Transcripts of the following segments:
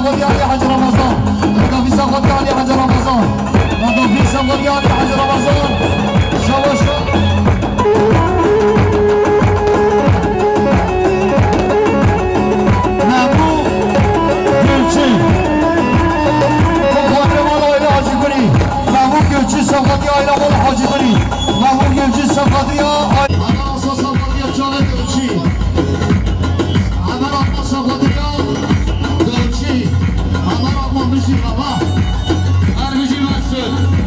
سوادی علی حاج رمضان مدافع سوادی علی حاج رمضان مدافع سوادی علی حاج رمضان شباشا نبو گلچی خاطر مال آیل حاجی کنی نبو گلچی سوادی آیل مال حاجی کنی نبو گلچی سوادی آیل اگر اساس سوادی جان گلچی اگر اساس سوادی گلچی اگر اساس میشی بابا ارمیجی مسئول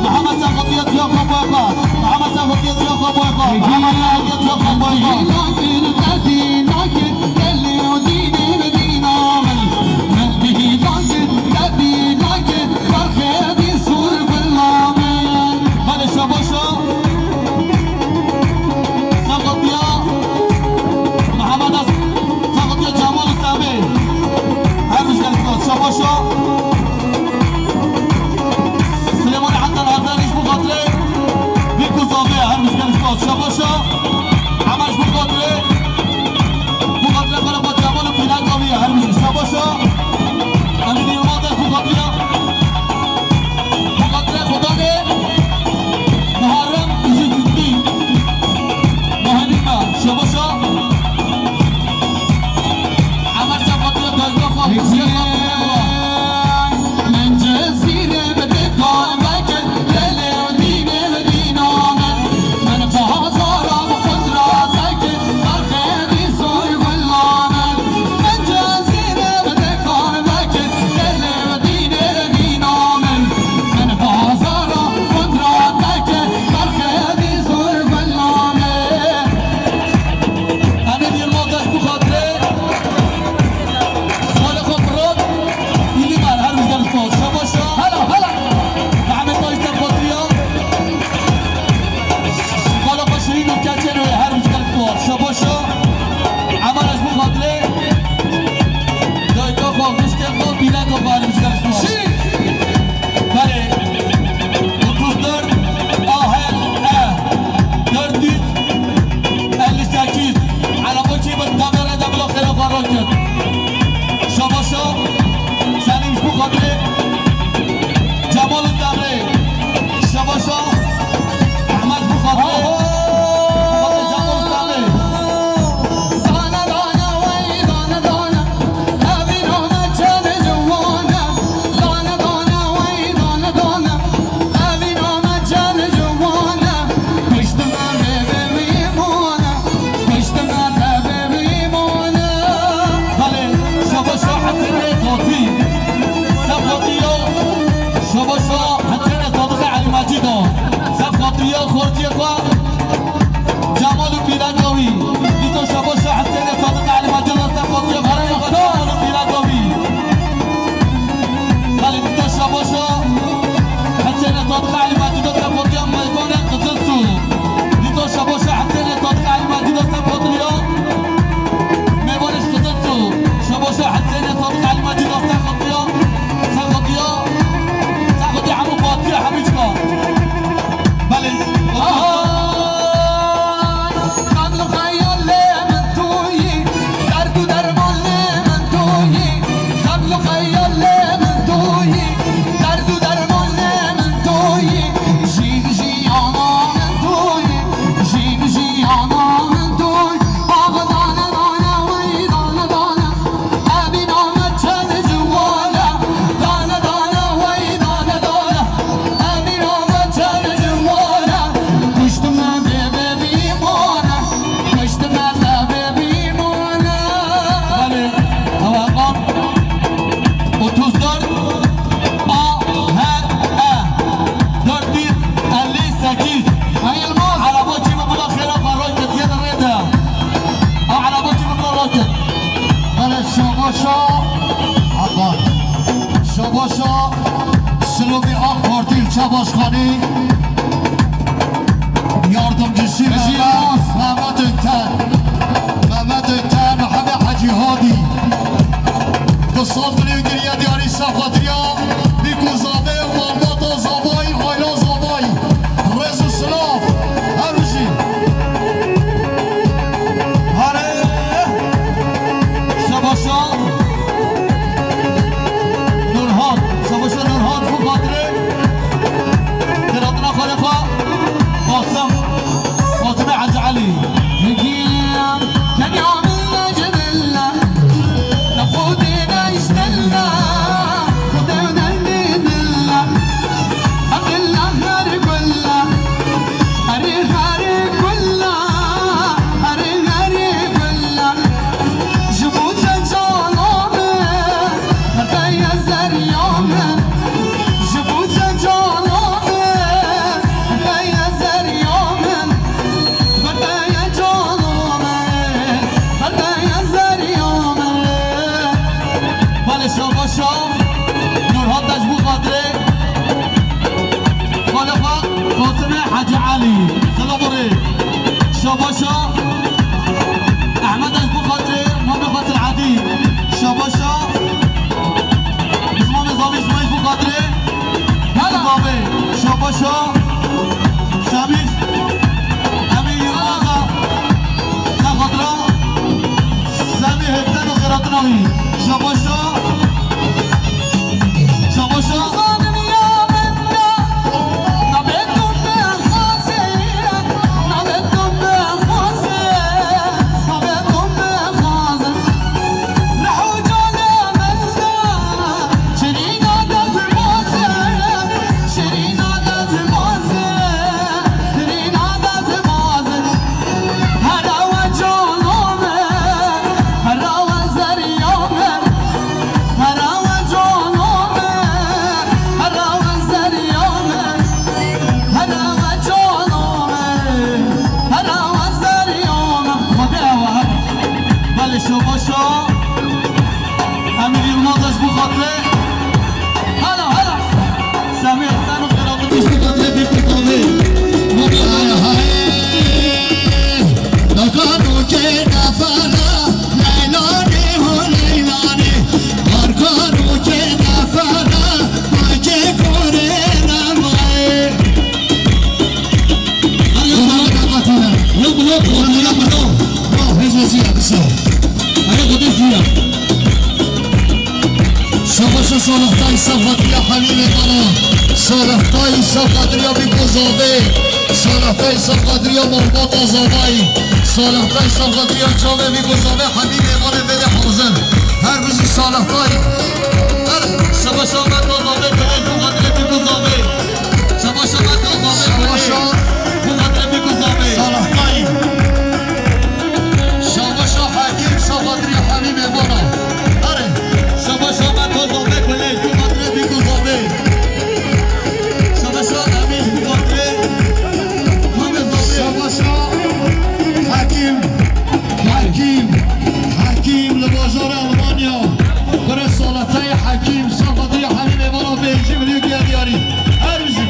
محمد سقطية يا خبوكا محمد سقطية يا خبوكا محمد سقطية يا خبوكا لكن تدي لكن اللي يديني بدينا من به لكن تدي لكن فرخي صور باللامين مال الشباشا سقطية محمد سقطية جمال السامي همش كانت شباشا سليمان حتى الهرداني ايش مقاتله بيكو زاوية همش كانت شباشا عملش مقاتله خلقات جمال و پیلنگ آویه همش شباشا همین المادر مقاتله خدانه محرم ایزی جدی مهنیمه شباشا عمل سقطیه دلگاه خواهی من جزیره بده کامک لیله و دینه و دینامه من بازارم و قدراتک برخیری سوی بلامه من جزیره بده کامک لیله و دینه و دینامه من بازارم قدراتک برخیری سوی بلامه انا دیر موزش بخاطره خال خوب رد اینی من هر روز گرفت شباشا هلا محمد باید خاطریا خال خوشرین و کچه روی هر روز گرفت شباشا عملش بخاطره دایتا خواهش که خود بیلنگ و هر روز گرفت بله 34 آهل 458 على وجهي بالكاميرا ده بالاخير قررت شباشا سلیم بخاطره جمال الزهره شباشا احمد بخاطره جمال الزهره دانه دانه وی دانه دانه نبی نامه چند جوانه دانه دانه وی دانه دانه نبی نامه چند جوانه پشت من به میمونه پشت من به میمونه بله شباشا حسین قاطی سقطیه شباشا حسین صادق علی مجیدا سقطیه خورجی خواه جمال پیلنگاوی دیدو شباشا حسین صادق علی مجیدا سقطیه برای جمال پیلنگاوی بله دیدو شباشا حسین صادق علی مجیدا سقطیه میدان قزل سو دیدو شباشا حسین صادق علی مجیدا سقطیه میوانش قزل سو شباشا حسين صادق علي مجيد سقطية عمو فاطمة حبيبك بلي قبل خيال لي من توي درد و درمان لي من توي قبل خيال لي من توي درد و درمان لي من توي جيب جيانا من توي جيب جيانا من توي آقا دانه دانه وی دانه دانه ابی نامه چند جوانه دانه دانه وی دانه دانه ابی نامه چند جوانه پشت من به بیمانه پشت من به بیمانه بله توقع 34 آهن 458 هاي الماس على بوجي ببلا خيرا فراجت يد الريدة او على بوجي ببلا راجت بله شباشا عباد شباشا سلوبی آق پارتیل چباشخانی یاردمجیسی محمد انتن محمد حجی هادی دو سال بلیوگیری دیاری سفادریا بیکو زاده والداتا زابایی آیلا زابایی رز و سلاف هروشی هره شباشا نورهان شباشا نورهان بخاطره دراتنا خالقا قاسم فاطمه حج علی شاباشا نورها تجبو خاطره خالقا قاسم حاج علي سلام عليك شاباشا احمد تجبو خاطره نام خاطر عدي شاباشا اسمه نظامی اسمه تجبو خاطره نظامی شاباشا سمیر امیر آقا نخاطره سمیر هفتن و خیراتناوی شاباشا شاباشا شاباشا امیر یلمازش بو خاطره هلا هلا سمیر تن و خیرات بیش بو خاطره بی پکاوه های های نکانو که نفلا لیلانه و لیلانه بارکانو که نفلا ماکه کوره نمائه یو بلو هزوزی اکسا شاباشا صالحتای صفاتری حبیب مانا صالحتای صفاتری بیگوزاده صالحتای صفاتری مرباط آزادایی صالحتای صفاتری جامع بیگوزاده حبیب مانا بده حاضر هر بزی صالحتای شاباشا من آزاده کنه بخاطر بیگوزاده شاباشا من آزاده کنه بخاطر بیگوزاده صالحتای شاباشا حکیم صفاتری حبیب مانا شاباشا من آزاده کنه بخاطر بیگوزاده شاباشا امیر بخاطر شاباشا حکیم لبازار المانیا برای سالتای حکیم صفاتری حبیب مانا به 2 میلیون دیاری هر روزی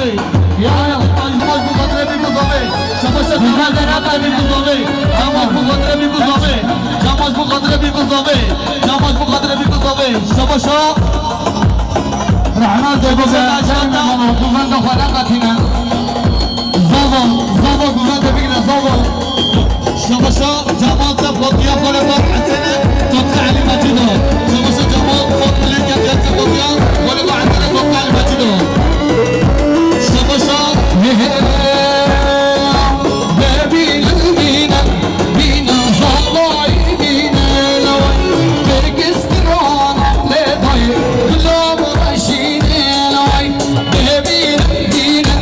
بگذابه یا ماش بخاطر بگذابه شباش جمال در بگذابه جماش بخاطر بگذابه جماش بخاطر بگذابه جماش بخاطر بگذابه شباشا رحمت بگذابه گوزن دخواه قطینه زاوا گوزن بگیره زاوا شباشا جمال تبقى فوق حسنه توقع لي مجده شباشا جمال فوق لك يا تبقى ولا عندنا توقع لي مجده شباشا ببین بینه بینه زالای بینه لوی برگستران لدای لام رشینه لوی ببین بینه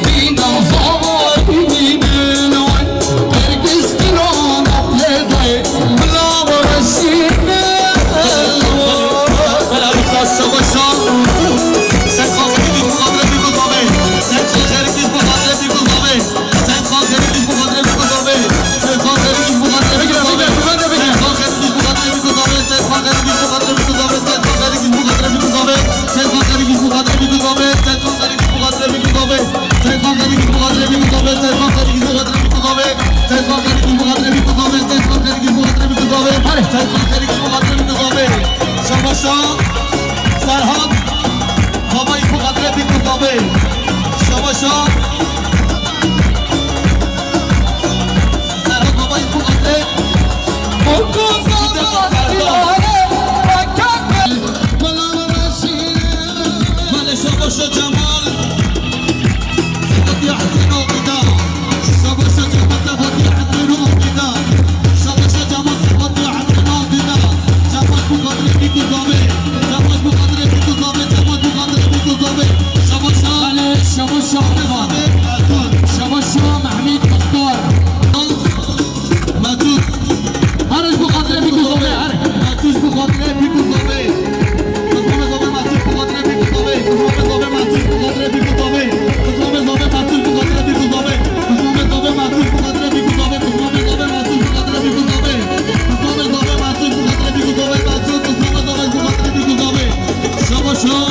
بینه زالای بینه لوی برگستران لدای لام رشینه بلا بساس شباشا سنخواه خیلی بخاطر بگذابه سنخواه خیلی بخاطر بگذابه سنخواه خیلی بخاطر بگذابه سنخواه خیلی بخاطر بگذابه سنخواه خیلی بخاطر بگذابه سنخواه خیلی بخاطر بگذابه سنخواه خیلی بخاطر بگذابه سنخواه خیلی بخاطر بگذابه سنخواه خیلی بخاطر بگذابه سنخواه خیلی بخاطر بگذابه سنخواه خیلی بخاطر بگذابه سنخواه خیلی بخاطر بگذابه سنخواه خیلی بخاطر بگذابه سنخواه خیلی بخاطر بگذابه شباشا سرحان بابایی بخاطر بگذابه شباشا سرحان بابایی بخاطر بله شباشا جمال تفضي حسن وقدا شباشا جمال تفضي حسن وقدا شباشا جمال تفضي حسن وقدا جمال بخاطر بگذابه جمال بخاطر بگذابه جمال بخاطر بگذابه شباشا شباشا محمید مختار ماتوش هرش بخاطر بگذابه ماتوش بخاطر بگذابه کدوم زابه ماتوش بخاطر بگذابه کدوم زابه ماتوش بخاطر بگذابه کدوم زابه ماتوش بخاطر بگذابه کدوم زابه ماتوش بخاطر بگذابه کدوم زابه ماتوش بخاطر بگذابه کدوم زابه ماتوش بخاطر بگذابه ماتوش کدوم زابه بخاطر بگذابه شباشا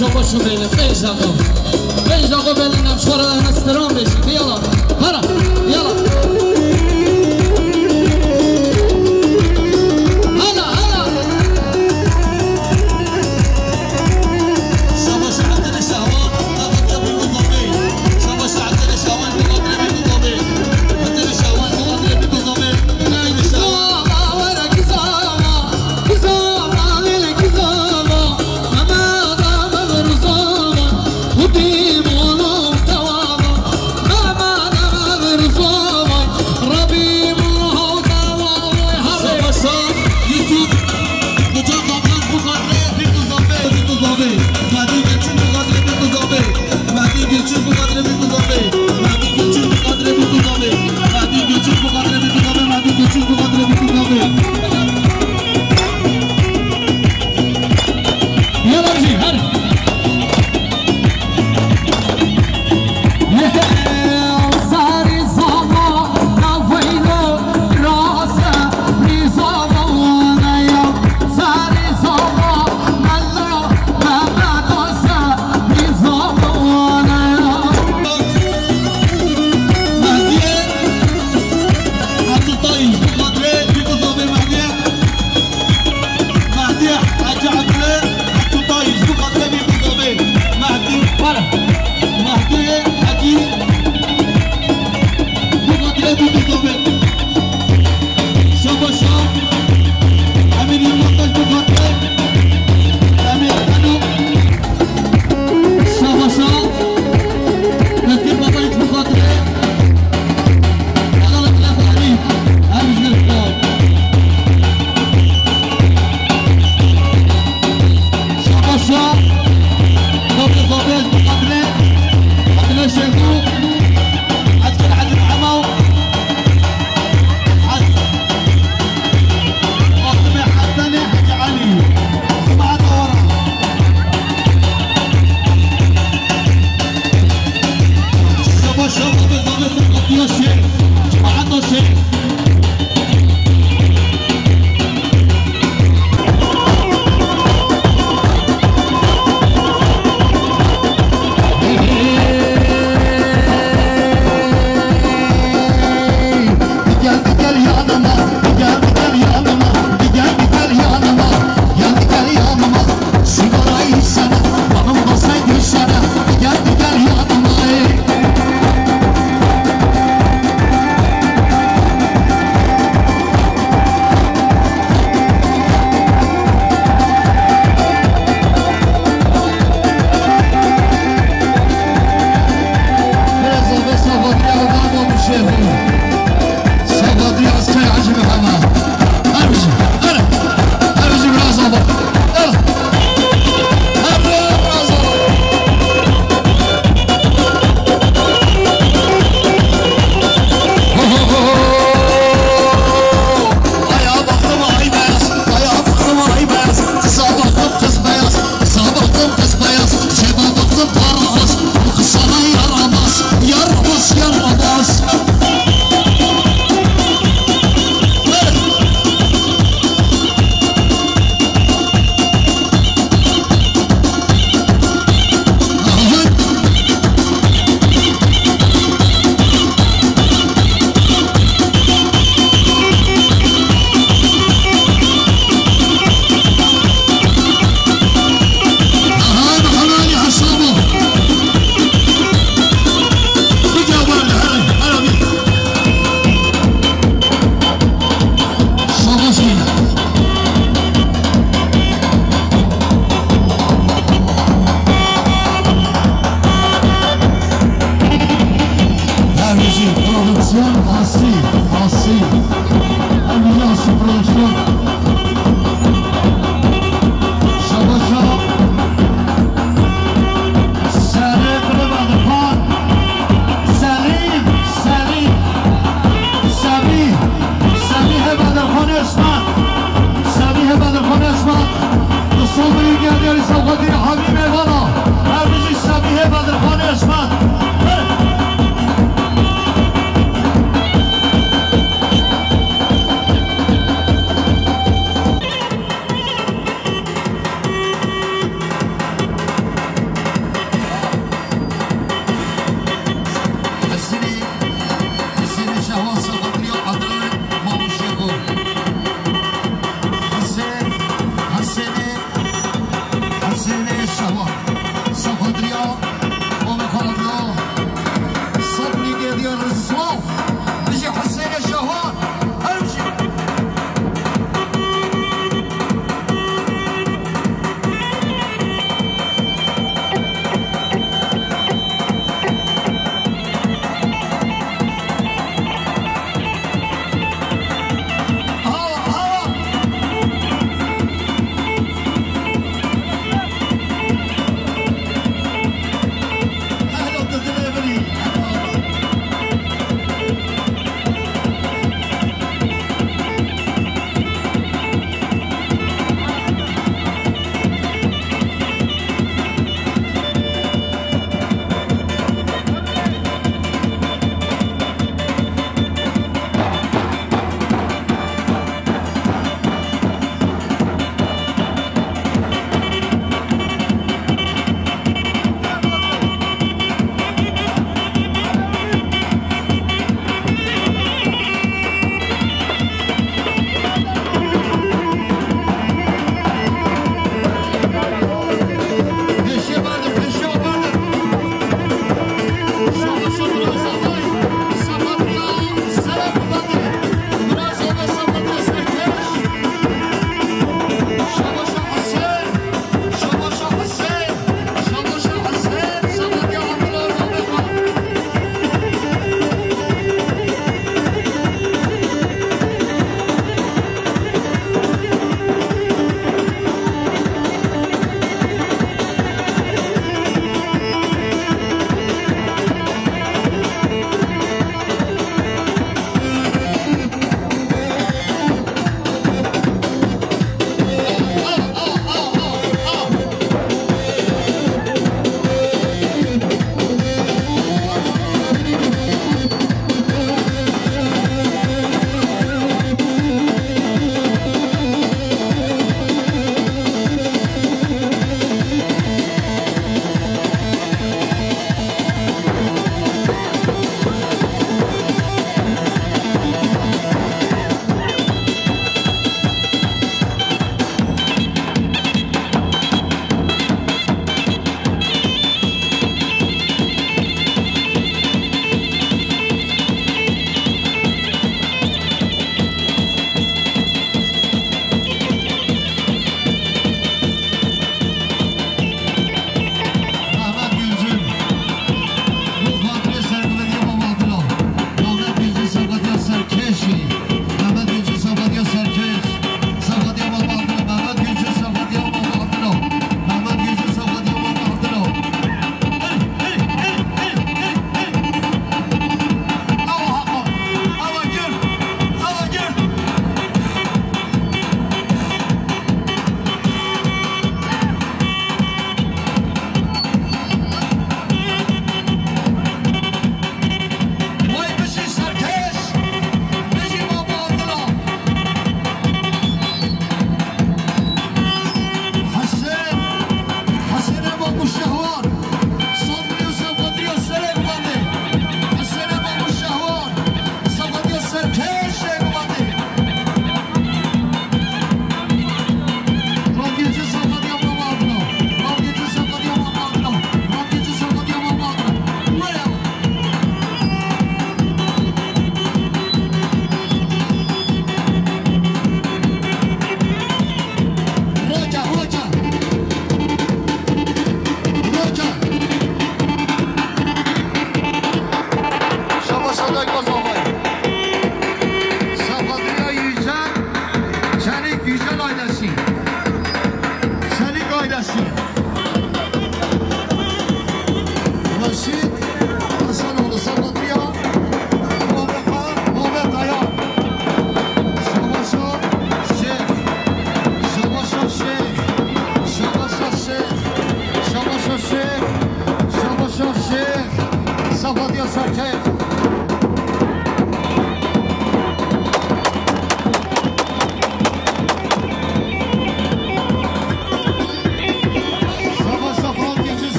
شباشو بینه 5 دقیقه بینه نمشکار استرام بشید یالا هرا یالا Udimo no tawaba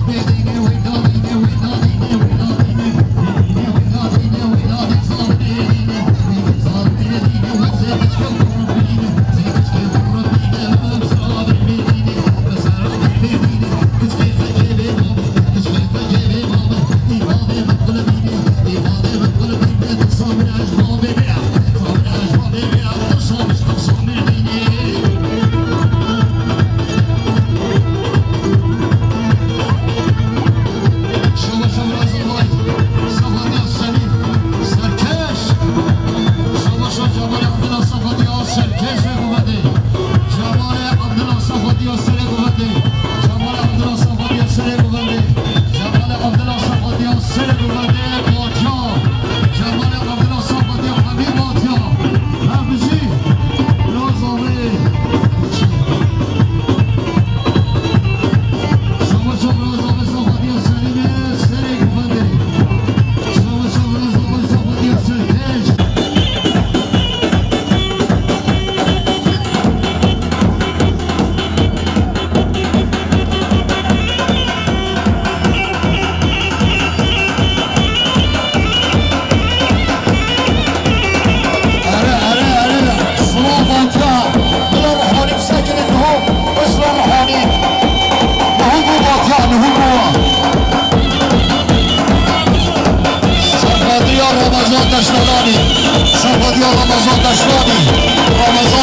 Baby,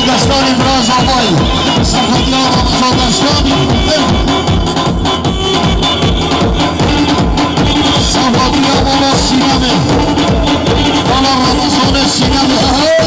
داشتانی براز آبایی سفادیان رمضان داشتانی سفادیان بالا سینمه بالا رمضان سینمه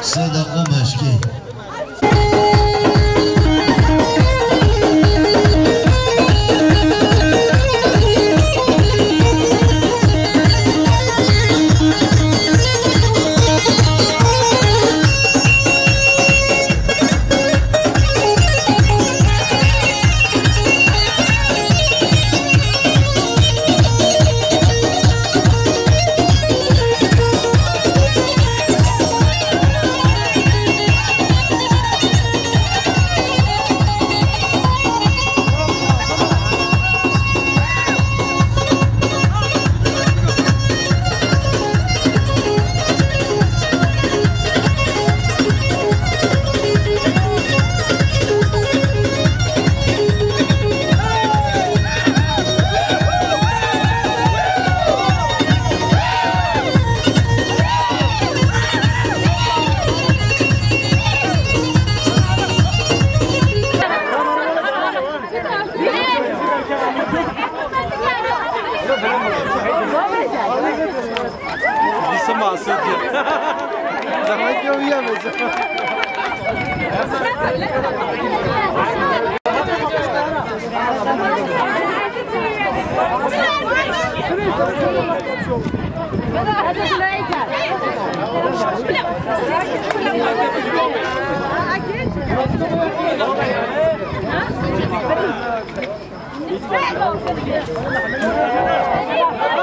صدق مشکی Let's go.